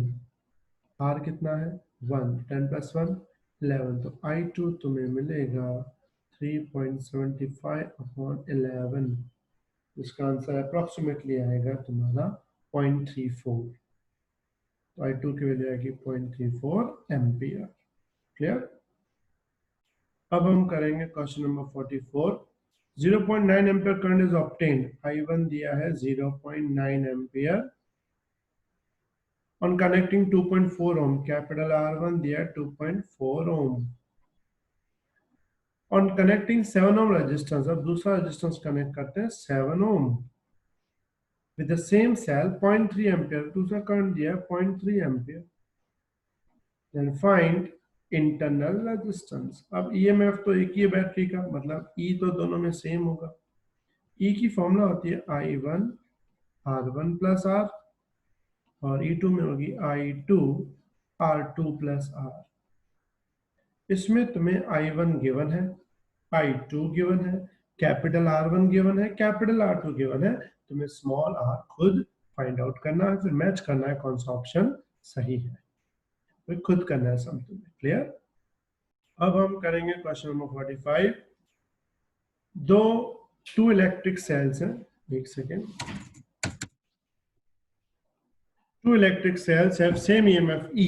R कितना है? 1. 10 प्लस 1 11. तो I2 तुम्हें मिलेगा 3.75 अपॉन 11. इसका आंसर अप्रोक्सीमेटली आएगा तुम्हारा 0.34. तो I2 की वैल्यू आएगी 0.34 एम्पियर. क्लियर? अब हम करेंगे question number 44. 0.9 ampere current is obtained. I1 दिया है 0.9 ampere on connecting 2.4 ohm. Capital R1 दिया है 2.4 ohm. On connecting 7 ohm resistance, अब दूसरा रेजिस्टेंस कनेक्ट करते हैं 7 ohm with the same cell 0.3 ampere. दूसरा करंट दिया है 0.3 ampere. Then find internal resistance. अब EMF तो एक ही है बैटरी का, मतलब E तो दोनों में सेम होगा. E की फॉर्मूला होती है I1 R1 प्लस R, और E2 में होगी I2 R2 प्लस R. इसमें तुम्हें I1 गिवन है, I2 गिवन है, कैपिटल R1 गिवन है, कैपिटल R2 गिवन है. तुम्हें स्मॉल r खुद फाइंड आउट करना है, फिर मैच करना है कौन सा ऑप्शन सही है, तो खुद करना है सब तुम्हें. क्लियर? अब हम करेंगे question number 45. Two electric cells हैं. एक second. Two electric cells have same EMF E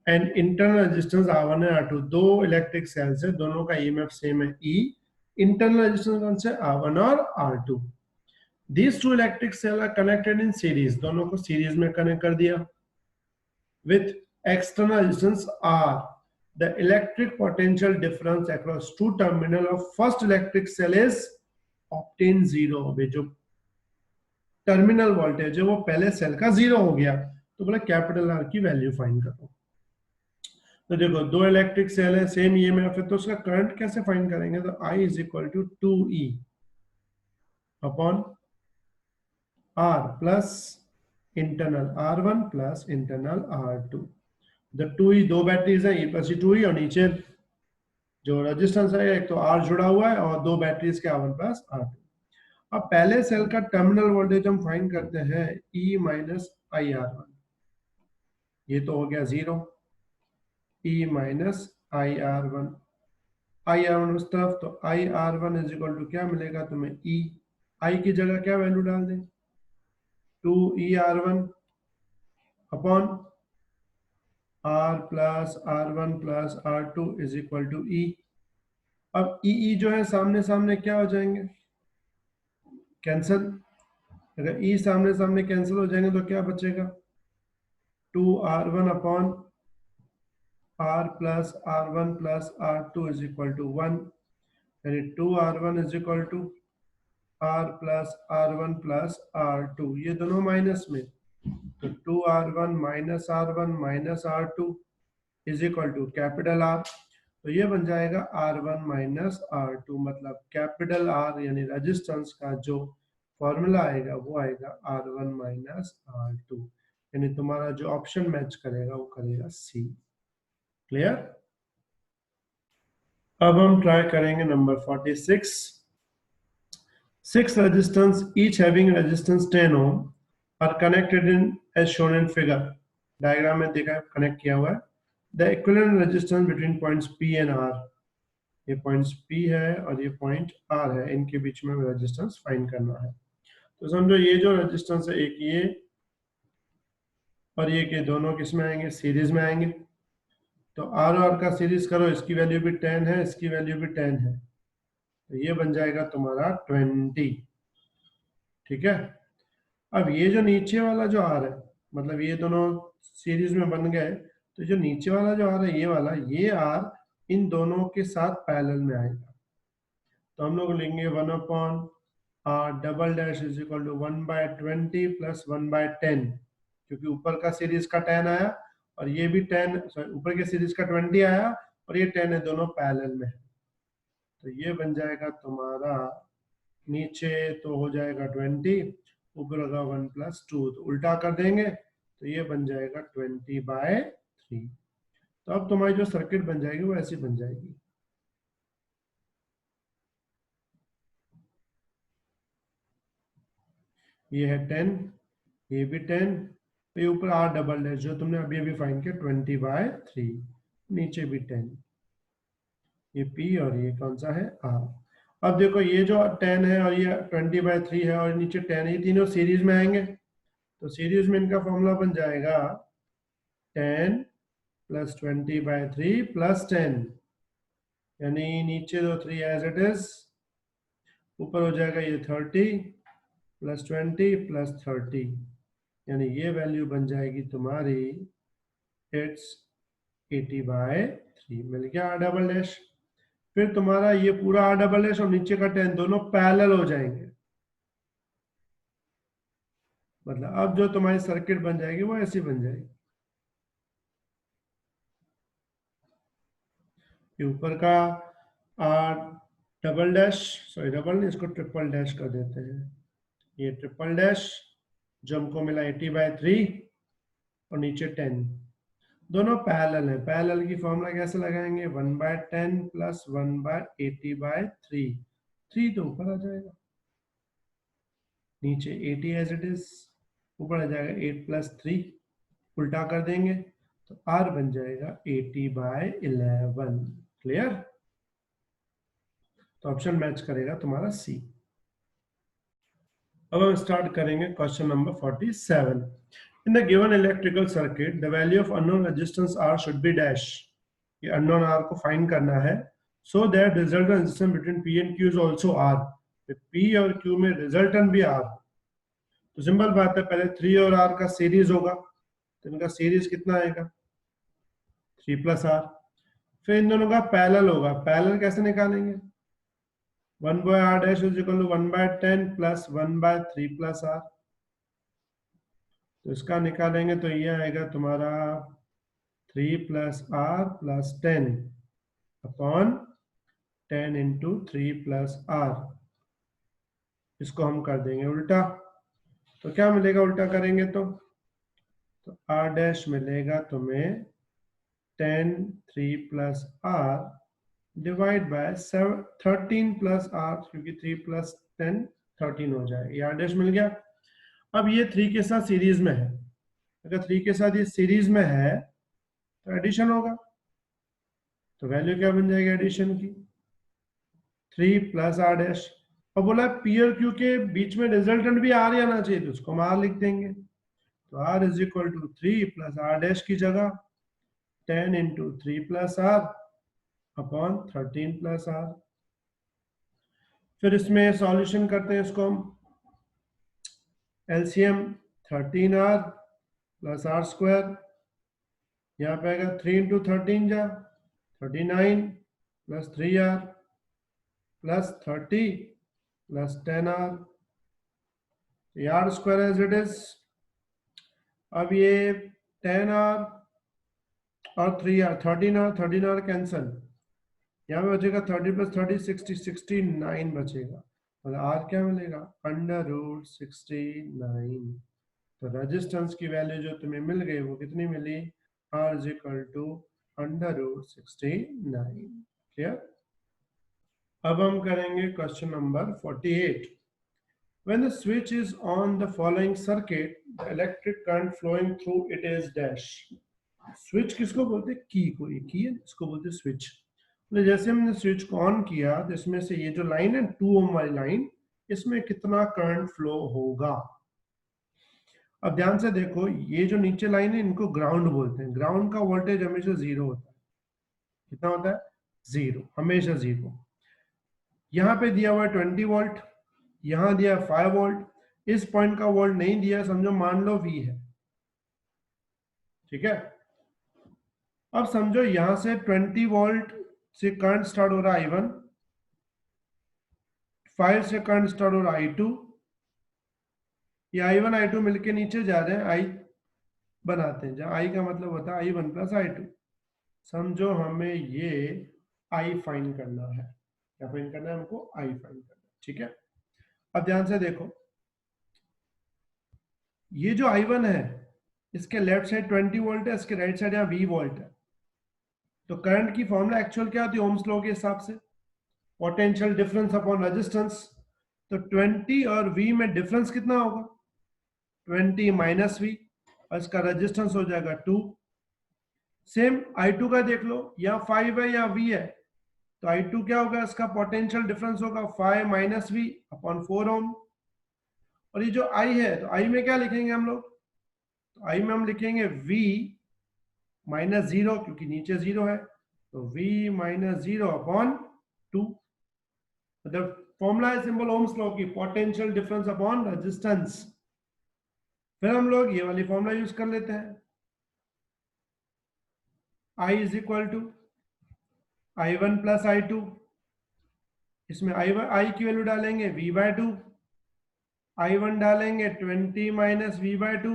and internal resistance R1 and R2. दो इलेक्ट्रिक सेल्स है, दोनों का EMF सेम है E. इंटरनल रेजिस्टेंस कौन से? R1 और R2. These two electric cells are connected in series. दोनों को सीरीज में कनेक्ट कर दिया. With external resistance R, the electric potential difference across two terminal of first electric cell is obtained 0. जो terminal voltage है वो पहले सेल का 0 हो गया, तो बोला कैपिटल आर की वैल्यू फाइंड करो। तो देखो दो इलेक्ट्रिक सेल है, सेम ईएमएफ है, तो उसका करंट कैसे फाइंड करेंगे? तो I is equal to 2E upon R plus internal R1 plus internal R2। The 2E दो बैटरीज है, ये प्लस 2E, और नीचे जो रेजिस्टेंस है एक तो R जुड़ा हुआ है और दो बैटरीज के R1 प्लस R2। अब पहले सेल का टर्मिनल वोल्टेज हम फाइंड करते हैं E माइनस IR1, ये तो हो गया 0, E माइनस IR1, IR1 उस तरफ, तो IR1 इज इक्वल टू क्या मिलेगा तुम्हें? E, I की जगह क्या वैल्यू डाल दें? 2ER1 upon R plus R1 plus R2 is equal to E। अब E जो है सामने सामने क्या हो जाएंगे? कैंसल। अगर E सामने सामने कैंसिल हो जाएंगे तो क्या बचेगा? 2R1 upon R plus R1 plus R2 is equal to 1, यानी 2R1 is equal to R plus R1 plus R2, ये दोनों माइनस में, तो 2R1 minus R1 minus R2 is equal to capital R, तो ये बन जाएगा R1 माइनस R2, मतलब कैपिटल R यानी रेजिस्टेंस का जो फॉर्मूला आएगा वो आएगा R1 माइनस R2, यानी तुम्हारा जो ऑप्शन मैच करेगा वो करेगा C। क्लियर? अब हम ट्राई करेंगे number 46। 6 resistors each having resistance 10 ohm are connected in as shown in figure। Diagram में देखा है कनेक्ट किया हुआ है। The equivalent resistance between points P and R, ये पॉइंट्स P है और ये पॉइंट R है, इनके बीच में रेजिस्टेंस फाइंड करना है। तो समझो ये जो रेजिस्टेंस है, एक ये और ये के दोनों किस में आएंगे? सीरीज में आएंगे। तो R और R का सीरीज करो, इसकी वैल्यू भी 10 है, इसकी वैल्यू भी 10 है, तो ये बन जाएगा तुम्हारा 20। ठीक है। अब ये जो नीचे वाला जो R है, मतलब ये दोनों सीरीज में बन गए, तो जो नीचे वाला जो R है ये वाला, ये R इन दोनों के साथ पैरेलल में आएगा, तो हम लोग लेंगे 1 upon R double dash is equal to 1/20 plus 1/10, क्योंकि ऊपर का सीरीज का 10 आया और ये भी 10, सॉरी ऊपर के सीरीज का 20 आया और ये 10 है, दोनों पैरेलल में है, तो ये बन जाएगा तुम्हारा नीचे तो हो जाएगा 20, ऊपर होगा 1 प्लस 2, तो उल्टा कर देंगे तो ये बन जाएगा 20/3। तो अब तुम्हारी जो सर्किट बन जाएगी वो ऐसी बन जाएगी। ये है 10, ये भी 10, तो ये ऊपर R डबल डैश जो तुमने अभी अभी फाइंड किया 20/3, नीचे भी 10, ये P और ये कौन सा है? R। अब देखो ये जो 10 है और ये 20/3 है और नीचे 10 है, ये तीनों सीरीज में आएंगे, तो सीरीज में इनका फॉर्मूला बन जाएगा 10 प्लस 20/3 प्लस 10, यानी नीचे दो 3 एज इट इज, ऊपर हो जाएगा ये 30 प्लस 20 प्लस 30, यानी ये वैल्यू बन जाएगी तुम्हारी इट्स 80/3, मिल गया R डबल डैश। फिर तुम्हारा ये पूरा R डबल डैश और नीचे का 10 दोनों पैरेलल हो जाएंगे, मतलब अब जो तुम्हारी सर्किट बन जाएगी वो ऐसी बन जाएगी। ये ऊपर का R double dash, sorry double नहीं, इसको ट्रिपल डैश कर देते हैं, ये ट्रिपल डैश जो हमको मिला 80/3 और नीचे 10, दोनों पैरेलल है। पैरेलल की फॉर्मूला कैसे लगाएंगे? 1/10 प्लस 1/80/3, 3 तो ऊपर आ जाएगा, नीचे 80 एज इट इज, ऊपर आ जाएगा 8 प्लस 3, उल्टा कर देंगे तो R बन जाएगा 80/11। क्लियर? तो ऑप्शन मैच करेगा तुम्हारा C। अब हम स्टार्ट करेंगे question number 47। In the given electrical circuit, the value of unknown resistance R should be dash। ये unknown R को फाइंड करना है, so that resultant resistance between P and Q is also R। P और Q में resultant भी R, तो simple बात है, पहले 3 और R का सीरीज होगा, तो इनका सीरीज कितना आएगा? 3 प्लस R। फिर इन दोनों का पैरेलल होगा, पैरेलल कैसे निकालेंगे? 1/R dash is equal to 1/10 plus 1/3 plus R। तो इसका निकालेंगे तो ये आएगा तुम्हारा 3 plus R plus 10 upon 10 into 3 plus R. इसको हम कर देंगे उल्टा, तो क्या मिलेगा उल्टा करेंगे तो आर डैश मिलेगा तुम्हें 10 3 plus R divide by 13 plus R, क्योंकि 3 प्लस 10 13 हो जाएगा, ये आर डैश मिल गया। अब ये 3 के साथ सीरीज में है, अगर 3 के साथ ये सीरीज में है तो एडिशन होगा, तो वैल्यू क्या बन जाएगी एडिशन की 3 प्लस आर डैश। और बोला पी और क्यू के बीच में रिजल्टेंट भी आर ही आना चाहिए, तो उसको हम आर लिख देंगे। तो R is equal to 3 plus R dash की जगह 10 into 3 plus R upon 13 plus R. फिर इसमें सॉल्यूशन करते हैं, इसको हम LCM 13r plus are square, यहाँ पे आएगा 3 इंटू 13 जा 39 plus 3r plus 30 plus 10r, R square as it is. अब ये 10r और 3r 13r कैंसल, यहाँ पे बचेगा 30 प्लस 30 60 69 बचेगा, और आर क्या मिलेगा अंडर रूट 69। तो रेजिस्टेंस की वैल्यू जो तुम्हें मिल गई वो कितनी मिली, R is equal to under root 69। Clear. अब हम करेंगे question number 48। When the switch is on the following circuit, the electric current flowing through it is dash. Switch किसको बोलते हैं, की को, ये की है इसको बोलते हैं स्विच। तो जैसे हमने स्विच को ऑन किया तो इसमें से ये जो लाइन है 2 ओम वाली लाइन, इसमें कितना करंट फ्लो होगा। अब ध्यान से देखो, ये जो नीचे लाइन है इनको ग्राउंड बोलते हैं, ग्राउंड का वोल्टेज हमेशा जीरो होता है। कितना होता है, जीरो, हमेशा जीरो। यहाँ पे दिया हुआ है 20 वोल्ट, यहाँ दिया 5 वोल्ट, इस पॉइंट का वोल्ट नहीं दिया, समझो मान लो V है, ठीक है। अब समझो यहां से 20 वोल्ट से करंट स्टार्ट हो रहा है I1, 5 से करंट स्टार्ट हो रहा है I2, ये I1 I2 मिलके नीचे जा रहे हैं, I बनाते हैं, जहां I का मतलब होता है I1 प्लस I2। समझो हमें ये I फाइंड करना है, क्या फाइंड करना है हमको, I फाइंड करना है, ठीक है। अब ध्यान से देखो, ये जो I1 है इसके लेफ्ट साइड 20 वोल्ट है, इसके राइट साइड यहाँ V वोल्ट है। तो करंट की फॉर्मूला एक्चुअल क्या होती है ओम्स लॉ के हिसाब से, पोटेंशियल डिफरेंस अपॉन रेजिस्टेंस। तो 20 और V में डिफरेंस कितना होगा, 20 माइनस V, और इसका रेजिस्टेंस हो जाएगा 2। सेम I2 का देख लो, या 5 है या V है, तो I2 क्या होगा, इसका पोटेंशियल डिफरेंस होगा 5 माइनस V अपॉन 4 ओम। और ये जो I है, तो I में क्या लिखेंगे हम लोग, तो I में हम लिखेंगे V माइनस 0, क्योंकि नीचे 0 है, तो V माइनस 0 अपॉन 2। मतलब फॉर्मूला है सिंबल ओम्स लॉ की, पोटेंशियल डिफरेंस अपॉन रेजिस्टेंस। फिर हम लोग ये वाली फॉर्मूला यूज कर लेते हैं, I is equal to I1 plus I2, इसमें I की वैल्यू डालेंगे V/2, I1 डालेंगे 20 माइनस V/2,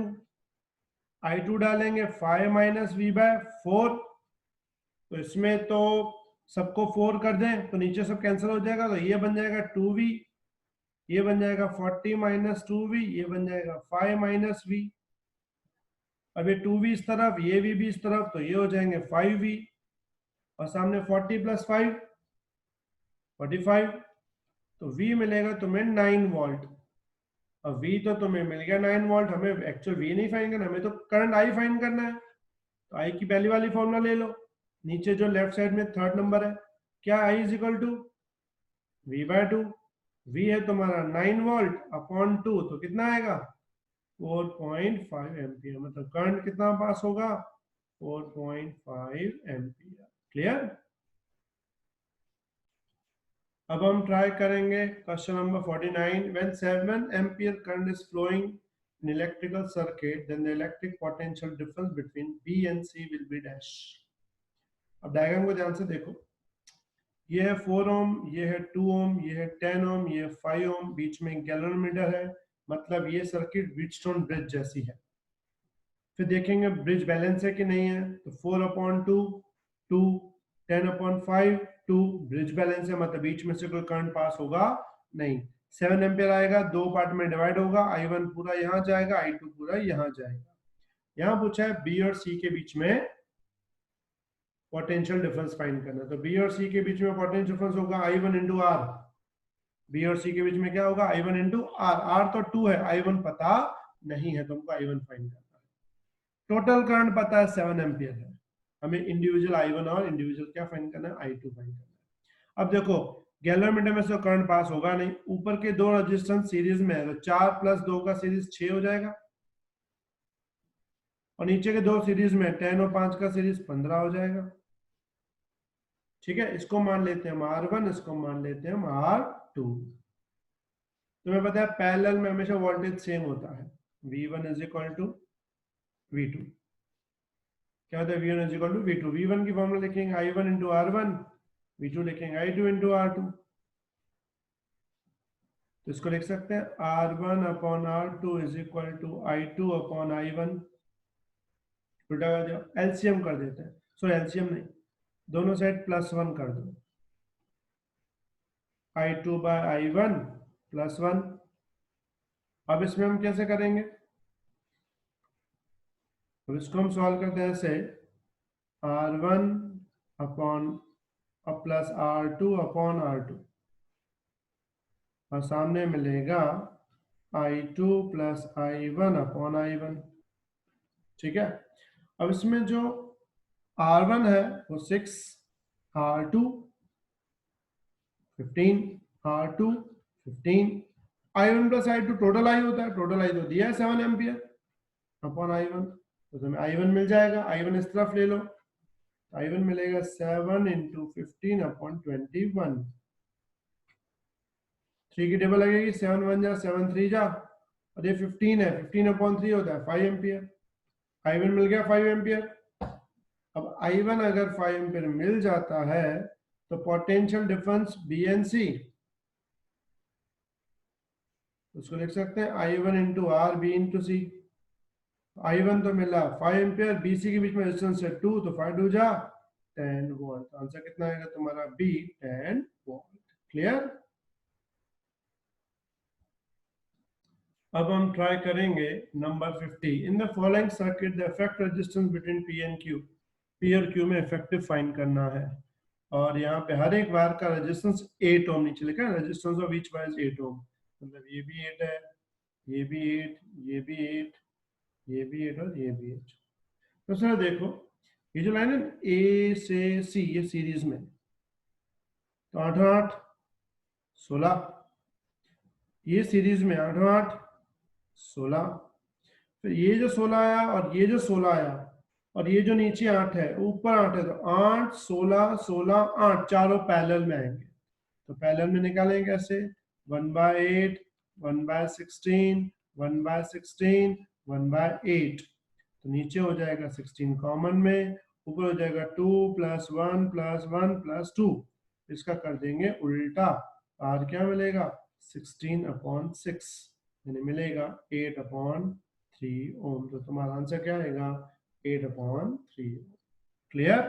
I2 डालेंगे 5 माइनस V/4। तो इसमें तो सबको 4 कर दें तो नीचे सब कैंसिल हो जाएगा, तो ये बन जाएगा 2V, ये बन जाएगा 40 माइनस 2V, ये बन जाएगा 5 माइनस V। अब ये 2V इस तरफ, ये V भी इस तरफ, तो ये हो जाएंगे 5V, और सामने 40 प्लस 5 45, तो V मिलेगा तुम्हें 9 वोल्ट। अब V तो तुम्हें मिल गया 9 वोल्ट, हमें एक्चुअल V नहीं फाइंड करना, हमें तो करंट I फाइंड करना है। तो I की पहली वाली फॉर्मूला ले लो, नीचे जो लेफ्ट साइड में थर्ड नंबर है, क्या I is equal to V/2, V है तुम्हारा 9 वोल्ट अपॉन 2, तो कितना आएगा 4.5 एम्पियर, मतलब करंट कितना पास होगा 4.5 एम्पियर। क्लियर। अब हम ट्राई करेंगे question number 49। When 7 ampere current is flowing in electrical circuit then the electric potential difference between B and C will be dash. अब डायग्राम को ध्यान से देखो, ये है 4 ओम, ये है 2 ओम, ये है 10 ओम, ये 5 ओम, बीच में गैल्वेनोमीटर है, मतलब ये सर्किट व्हीटस्टोन ब्रिज जैसी है। फिर देखेंगे ब्रिज बैलेंस है कि नहीं है, तो 4/2 2 10/5 2 ब्रिज बैलेंस है, मतलब बीच में से कोई करंट पास होगा नहीं। 7 एम्पियर आएगा, दो पार्ट में डिवाइड होगा, I1 पूरा यहाँ जाएगा, I2 पूरा यहाँ जाएगा। यहाँ पूछा है बी और सी के बीच में पोटेंशियल डिफरेंस फाइंड करना, तो बी और सी के बीच में पोटेंशियल डिफरेंस होगा I1 इंटू आर। बी और सी के बीच में क्या होगा, I1 इंटू आर। आर तो 2 है, I1 पता नहीं है, तुमको I1 फाइंड करना है। टोटल करंट पता है 7 एम्पियर है, हमें इंडिविजुअल I1 और इंडिविजुअल क्या फाइंड करना है, I2 फाइंड करना है। अब देखो गैल्वेनोमीटर में से करंट पास होगा नहीं, ऊपर के दो रेजिस्टेंस सीरीज में है, तो 4 + 2 का सीरीज 6 हो जाएगा, और नीचे के दो सीरीज में 10 और 5 का सीरीज 15 हो जाएगा। ठीक है, इसको मान लेते हैं हम R1, इसको मान लेते हैं हम R2। तुम्हें पता है पैरेलल में हमेशा वोल्टेज सेम होता है, V1 = V2। क्या होता है, V1 = V2। V1 की फॉर्मूला लिखेंगे I1 × R1, V2 लिखेंगे I2 × R2। तो इसको लिख सकते हैं R1/R2 = I2/I1। उल्टा कर दो, एलसीएम कर देते हैं, सो एलसीएम नहीं, दोनों साइड +1 कर दो, I2/I1 +1। अब इसमें हम कैसे करेंगे, अब इसको हम सॉल्व करते हैं ऐसे, R1 + R2/R2, और सामने मिलेगा I2 + I1/I1। ठीक है, अब इसमें जो R1 है वो 6, R2 15, R2 15, I1 + I2 total I होता है, टोटल I तो दिया है 7 एम्पियर अपॉन I1, तो तुम्हें I1 मिल जाएगा। I1 इस तरफ ले लो, I1 मिलेगा 7 × 15/21। 3 की टेबल लगेगी, 7 1 जा 7 3 जा, और ये 15 है, 15/3 होता है 5 एम्पियर। I1 मिल गया 5 एम्पियर। अब I1 अगर 5 एम्पियर मिल जाता है तो पोटेंशियल डिफरेंस BNC, उसको लिख सकते हैं I1 × R B × C। I1 तो मिला 5 एम्पियर, BC के बीच में रेजिस्टेंस है 2, तो 5 2 जा 10 वोल्ट। आंसर कितना आएगा तुम्हारा B, 10 वोल्ट। क्लियर। अब हम ट्राई करेंगे number 50। In the following circuit the effect resistance between P and Q, P और Q में इफेक्टिव फाइंड करना है, और यहाँ पे हर एक वायर का रेजिस्टेंस 8 ओम नीचे लिखा है, resistance of each wire is 8 ओम, मतलब ये भी 8 है, ये भी 8, ये भी 8, ये भी 8 और ये भी 8। तो सर देखो ये जो लाइन है A से C, ये सीरीज में, तो 8 8 16, ये सीरीज में 8 8 16, फिर ये जो 16 आया और ये जो 16 आया, और ये जो नीचे 8 है ऊपर 8 है, तो 8 16 16 8 चारों पैरेलल में आएंगे, तो पैरेलल में निकालेंगे कैसे, 1/8 1/16 1/16 1/8, तो नीचे हो जाएगा 16 कॉमन में, ऊपर हो जाएगा 2 + 1 + 1 + 2, इसका कर देंगे उल्टा, आर क्या मिलेगा 16/6, यानी मिलेगा 8/3 ओम। तो तुम्हारा आंसर क्या आएगा 8/3। क्लियर।